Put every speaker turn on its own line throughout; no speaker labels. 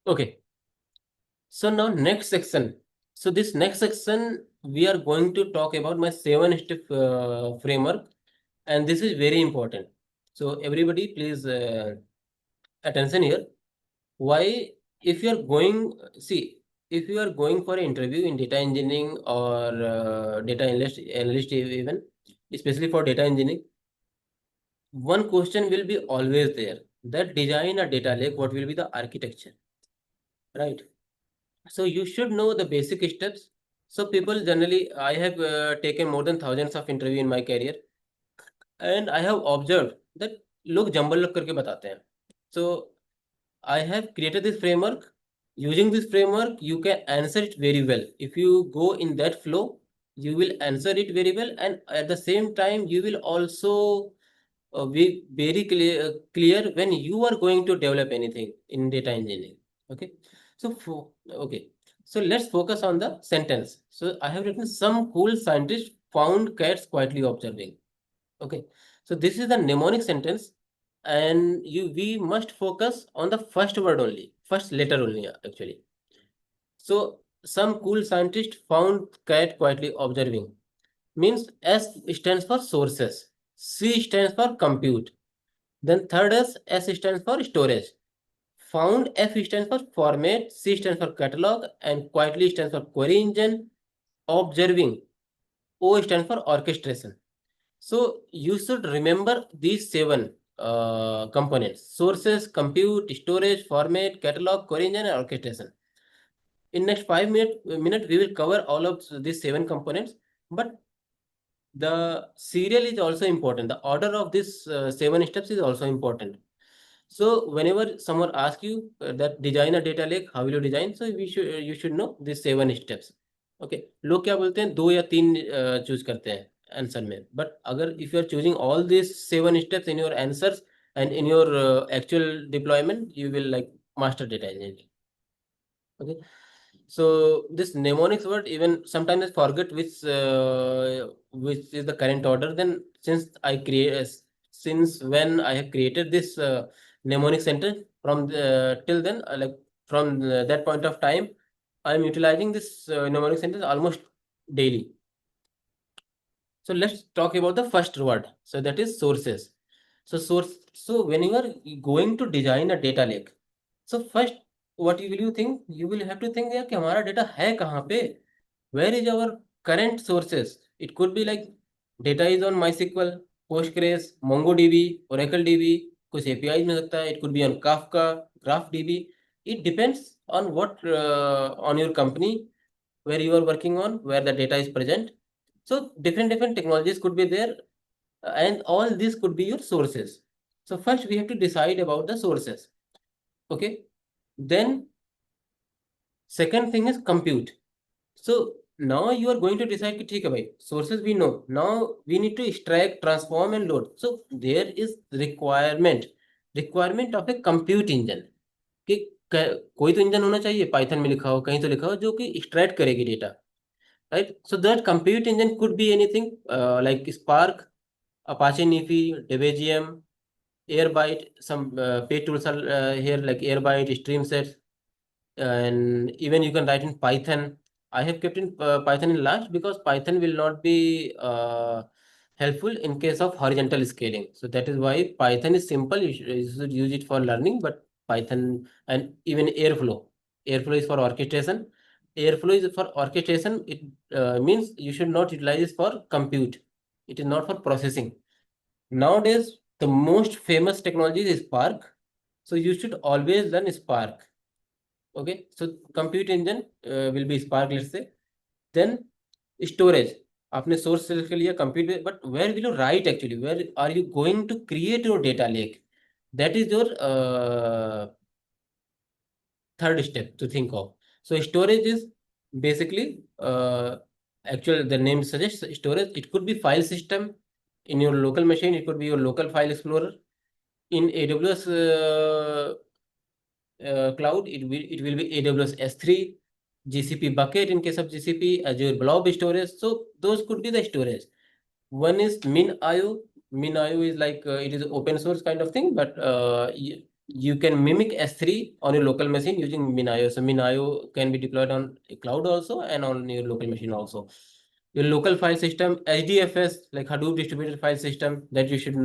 Okay. So now next section. So this next section, we are going to talk about my 7-step framework, and this is very important. So everybody, please attention here. Why, if you are going, see, if you are going for an interview in data engineering or data analyst even, especially for data engineering, one question will be always there. That design a data lake, what will be the architecture, right? So you should know the basic steps. So people generally, I have taken more than thousands of interview in my career, and I have observed that लोग jumble लोग करके बताते हैं. So I have created this framework. Using this framework, you can answer it very well. If you go in that flow, you will answer it very well, and at the same time, you will also be very clear when you are going to develop anything in data engineering. Okay, so okay, so let's focus on the sentence. So I have written some cool scientist found cats quietly observing. Okay, so this is the mnemonic sentence, and we must focus on the first word only, first letter only, actually. So some cool scientist found cat quietly observing means S stands for sources, C stands for compute, then third S stands for storage. Found, F stands for format, C stands for catalog, and quietly stands for query engine. Observing, O stands for orchestration. So you should remember these 7 components: sources, compute, storage, format, catalog, query engine, and orchestration. In next 5 minutes, we will cover all of these 7 components, but the serial is also important. The order of these 7 steps is also important. So whenever someone asks you that design a data lake, how will you design? So you should know these 7 steps. Okay. लोग क्या बोलते हैं, 2 या 3 choose करते हैं answer में, but अगर if you are choosing all these 7 steps in your answers and in your actual deployment, you will like master data engineering. Okay. So this mnemonics word, even sometimes I forget which is the current order. Then since when I have created this mnemonic sentence, from till then, like from that point of time, I am utilizing this mnemonic sentence almost daily. So let's talk about the first word. So that is sources. So when you are going to design a data lake, so first what will you think? You will have to think यार कि हमारा data है कहाँ पे? Where is our current sources? It could be like data is on MySQL, Postgres, MongoDB, Oracle DB. कुछ APIs में सकता है. It could be on Kafka, GraphDB. It depends on what on your company where you are working on, where the data is present. So different technologies could be there, and all these could be your sources. So first we have to decide about the sources. Okay. Then second thing is compute. So now you are going to decide कि ठीक है भाई, sources we know. Now we need to extract, transform and load. So there is requirement of a compute engine. कि कोई तो engine होना चाहिए, Python में लिखा हो, कहीं तो लिखा हो, जो कि एक्सट्रैक्ट करेगी data, right? So that compute engine could be anything like Spark, Apache Nifi, DBGM, Airbyte. Some paid tools are here like Airbyte, StreamSets, and even you can write in Python. I have kept in Python in last because Python will not be helpful in case of horizontal scaling. So that is why Python is simple. You should use it for learning, but Python and even Airflow. Airflow is for orchestration. Airflow is for orchestration. It means you should not utilize it for compute. It is not for processing. Nowadays, the most famous technology is Spark. So you should always learn Spark. Okay, so compute engine will be Spark, let's say. Then storage. आपने source select कर लिया compute, but where will you write actually? Where are you going to create your data lake? That is your third step to think of. So storage is basically actual, the name suggests storage. It could be file system in your local machine. It could be your local file explorer. In AWS cloud, it will be AWS S3, GCP bucket in case of GCP, Azure Blob storage. So those could be the storage. One is MinIO. MinIO is like it is open source kind of thing, but you can mimic S3 on your local machine using Minayo. So Minayo can be deployed on a cloud also and on your local machine also. Your local file system, HDFS, like Hadoop distributed file system, that you should,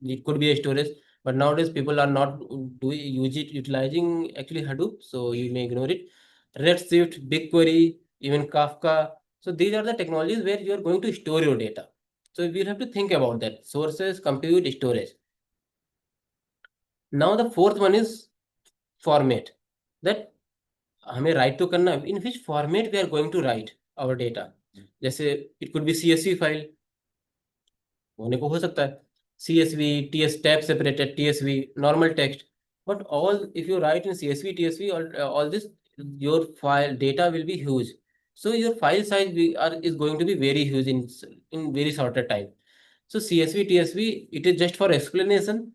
it could be a storage, but nowadays people are not utilizing actually Hadoop, so you may ignore it. Redshift, BigQuery, even Kafka. So these are the technologies where you are going to store your data. So we have to think about that: sources, compute, storage. Now the fourth one is format. That हमें write तो करना है, in which format we are going to write our data. जैसे it could be CSV file, होने को हो सकता है CSV, TS tab separated, TSV, normal text. But all, if you write in CSV, TSV, all this, your file data will be huge. So your file size is going to be very huge in very shorter time. So CSV, TSV, it is just for explanation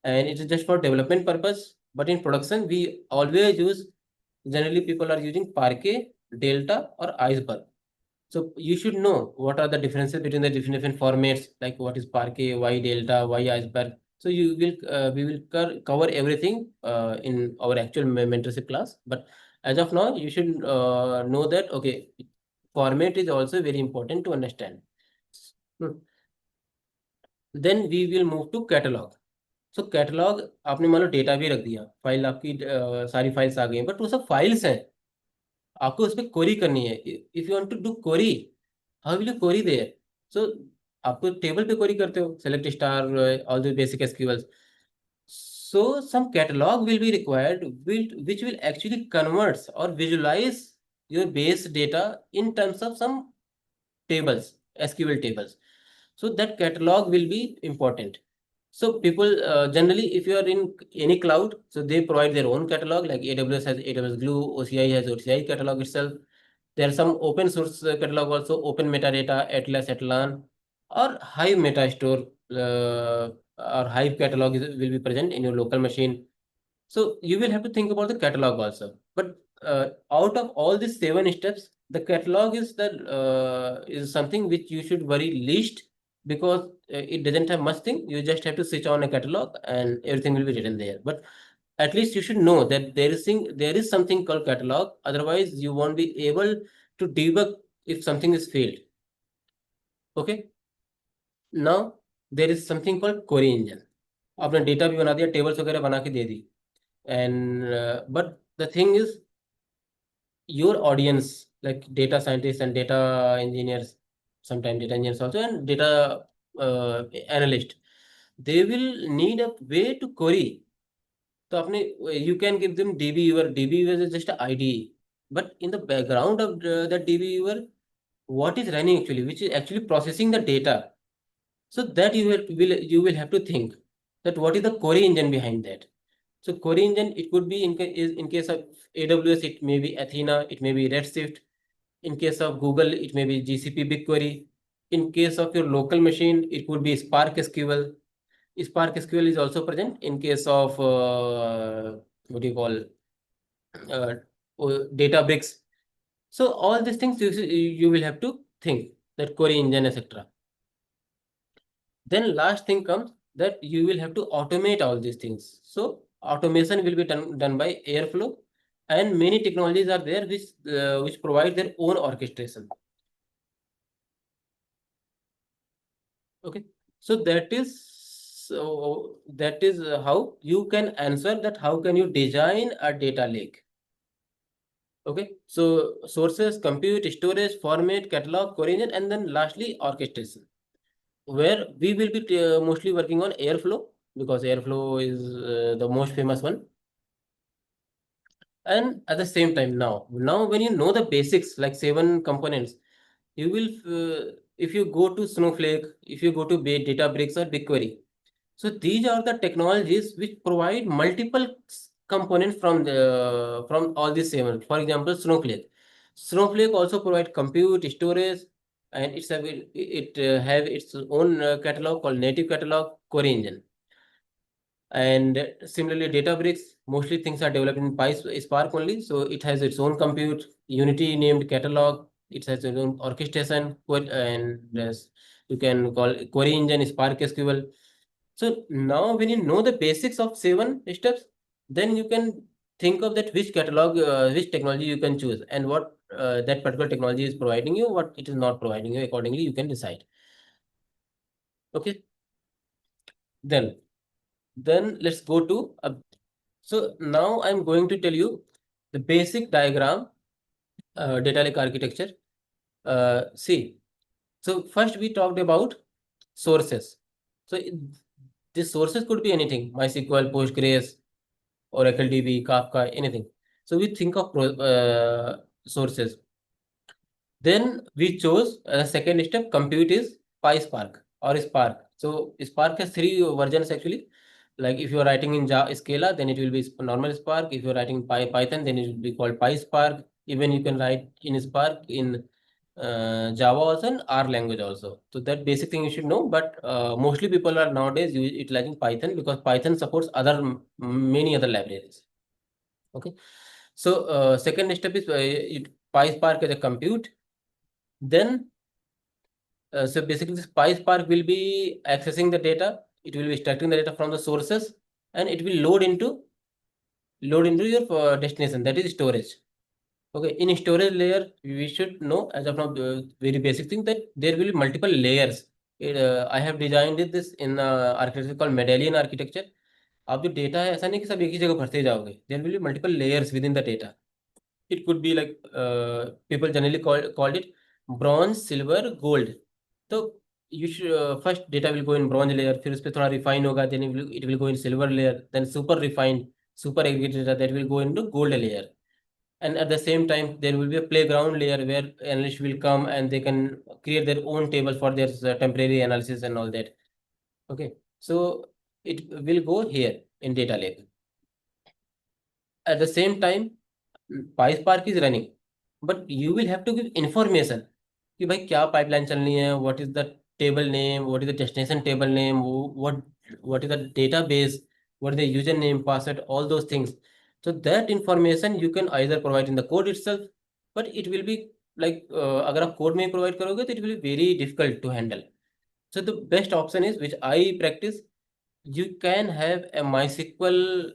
and it is just for development purpose. But in production, we always use, generally people are using Parquet, Delta or Iceberg. So you should know what are the differences between the different formats, like what is Parquet, why Delta, why Iceberg. So we will cover everything in our actual mentorship class. But as of now, you should know that, okay, format is also very important to understand. Hmm. Then we will move to catalog. So catalog, आपने मान लो data भी रख दिया, file आपकी सारी files आ गई हैं, but वो सब फाइल्स हैं, आपको उस पर क्वेरी करनी है. If you want to do query, how will you query there? So आपको टेबल पे क्वेरी करते हो, select star, all the basic SQLs. So some catalog will be required, which will actually converts or visualize your base data in terms of some tables, SQL tables. So that catalog will be important. So people generally, if you are in any cloud, so they provide their own catalog, like AWS has AWS Glue, OCI has OCI catalog itself. There are some open source catalog also, Open Metadata, Atlas, Atlan, or Hive Metastore, or Hive catalog will be present in your local machine. So you will have to think about the catalog also. But out of all these 7 steps, the catalog is something which you should worry least, because it doesn't have much thing. You just have to switch on a catalog and everything will be written there. But at least you should know that there is something called catalog. Otherwise, you won't be able to debug if something is failed. Okay. Now there is something called query engine. आपने data भी बना दिया, tables वगैरह बना के दे दी, and but the thing is, your audience, like data scientists and data engineers, sometimes data engineers also, and data analyst, they will need a way to query. So आपने, you can give them DB viewer. DB viewer is just an IDE, but in the background of the DB viewer, what is running actually, which is actually processing the data. So that you will have to think that what is the query engine behind that. So query engine, it could be in case of AWS, it may be Athena, it may be Redshift. In case of Google, it may be GCP BigQuery. In case of your local machine, it could be Spark SQL. Spark SQL is also present in case of what do you call, uh, Databricks. So all these things you will have to think, that query engine, etc. Then last thing comes that you will have to automate all these things. So automation will be done by Airflow, and many technologies are there which provide their own orchestration. Okay, so that is how you can answer that. How can you design a data lake? Okay, so sources, compute, storage, format, catalog, query engine, and then lastly orchestration, where we will be mostly working on Airflow, because Airflow is the most famous one. And at the same time, now when you know the basics, like 7 components, you will, if you go to Snowflake, if you go to Databricks or BigQuery, so these are the technologies which provide multiple components from all these 7. For example, Snowflake also provide compute, storage, and it have its own catalog called native catalog, query engine. And similarly, Databricks, mostly things are developed in PySpark only. So it has its own compute, Unity named catalog. It has its own orchestration, and you can call query engine Spark SQL. So now when you know the basics of 7 steps, then you can think of that which catalog, which technology you can choose, and what that particular technology is providing you, what it is not providing you. Accordingly, you can decide. Okay. Then let's go to so now I'm going to tell you the basic diagram, data lake architecture. See, so first we talked about sources. So these sources could be anything: MySQL, Postgres, Oracle DB, Kafka, anything. So we think of sources. Then we chose a second step, compute is PySpark or Spark. So Spark has 3 versions actually. Like if you are writing in Scala, then it will be normal Spark. If you are writing Python, then it will be called PySpark. Even you can write in Spark in Java also and R language also. So that basic thing you should know. But mostly people are nowadays utilizing Python because Python supports many other libraries. Okay. So second step is PySpark as a compute. Then so basically this PySpark will be accessing the data. It will be extracting the data from the sources, and it will load into your destination, that is storage. Okay, in storage layer we should know as of now the very basic thing that there will be multiple layers. I have designed this in architecture called medallion architecture. अब जो data है ऐसा नहीं कि सब एक ही जगह भरते जाओगे. There will be multiple layers within the data. It could be like people generally called it bronze, silver, gold. तो you should first data will go in bronze layer, फिर उस पे थोड़ा refine होगा, then it will go in silver layer, then super refined, super aggregated data that will go into gold layer. And at the same time there will be a playground layer where analysts will come and they can create their own table for their temporary analysis and all that. Okay, so it will go here in data lake. At the same time PySpark is running, but you will have to give information कि भाई क्या pipeline चलनी है, what is the table name, what is the destination table name, what is the database, what is the username, password, all those things. So that information you can either provide in the code itself, but it will be like अगर आप code में ही provide करोगे तो it will be very difficult to handle. So the best option is, which I practice, you can have a MySQL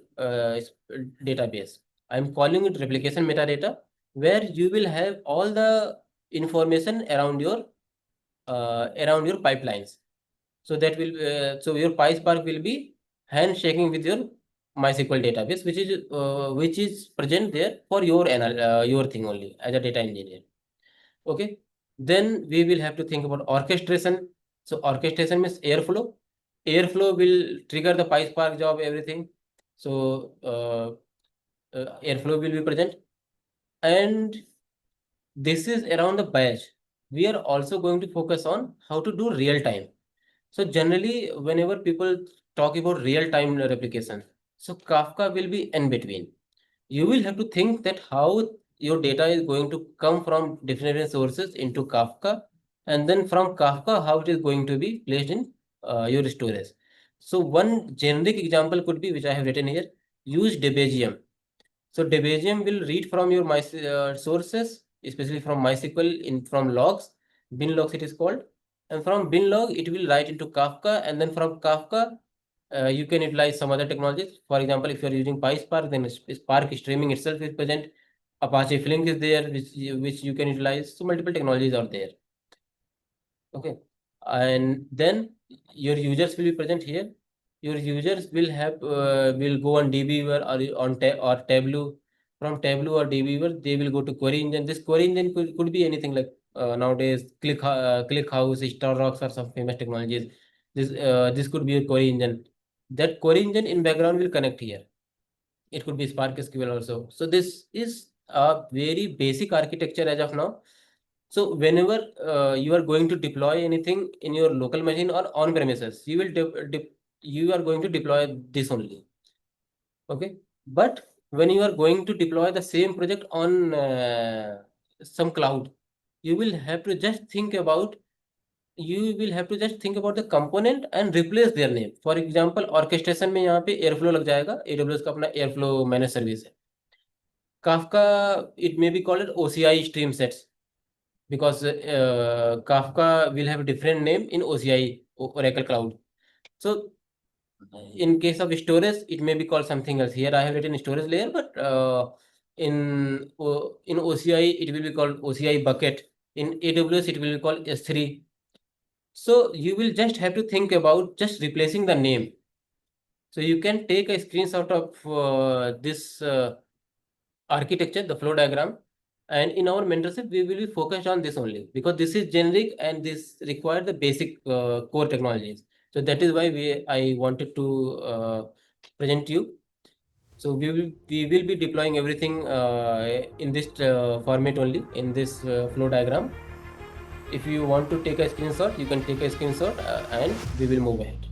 database. I'm calling it replication metadata, where you will have all the information around your pipelines. So that will so your PySpark will be handshaking with your MySQL database, which is present there for your thing only as a data engineer. Okay. Then we will have to think about orchestration. So orchestration means airflow. Airflow will trigger the PySpark job, everything. So airflow will be present. And this is around the batch. We are also going to focus on how to do real time. So generally, whenever people talk about real time replication, so Kafka will be in between. You will have to think that how your data is going to come from different sources into Kafka, and then from Kafka, how it is going to be placed in your storage. So one generic example could be, which I have written here, use Debezium. So Debezium will read from your sources, especially from MySQL from logs, bin logs it is called, and from bin log it will write into Kafka, and then from Kafka you can utilize some other technologies. For example, if you are using PySpark, then Spark streaming itself is present. Apache Flink is there, which you can utilize. So multiple technologies are there. Okay, and then your users will be present here. Your users will go on dbeaver or or Tableau. From Tableau or dbeaver, they will go to query engine. This query engine could be anything like nowadays ClickHouse, StarRocks are some famous technologies. This could be a query engine. That query engine in background will connect here. It could be Spark SQL also. So this is a very basic architecture as of now. So whenever you are going to deploy anything in your local machine or on premises, you are going to deploy this only. Okay, but when you are going to deploy the same project on some cloud, you will have to just think about the component and replace their name. For example, orchestration में यहाँ पे airflow लग जाएगा. AWS का अपना airflow managed service है. Kafka, it may be called OCI stream sets, because Kafka will have a different name in OCI, Oracle Cloud. So In case of storage, it may be called something else. Here I have written storage layer, but in OCI it will be called OCI bucket. In AWS it will be called S3. So you will just have to think about just replacing the name. So you can take a screenshot of this architecture, the flow diagram, and in our mentorship we will be focused on this only, because this is generic and this require the basic core technologies. So that is why I wanted to present to you. So we will be deploying everything in this format only, in this flow diagram. If you want to take a screenshot, you can take a screenshot and we will move ahead.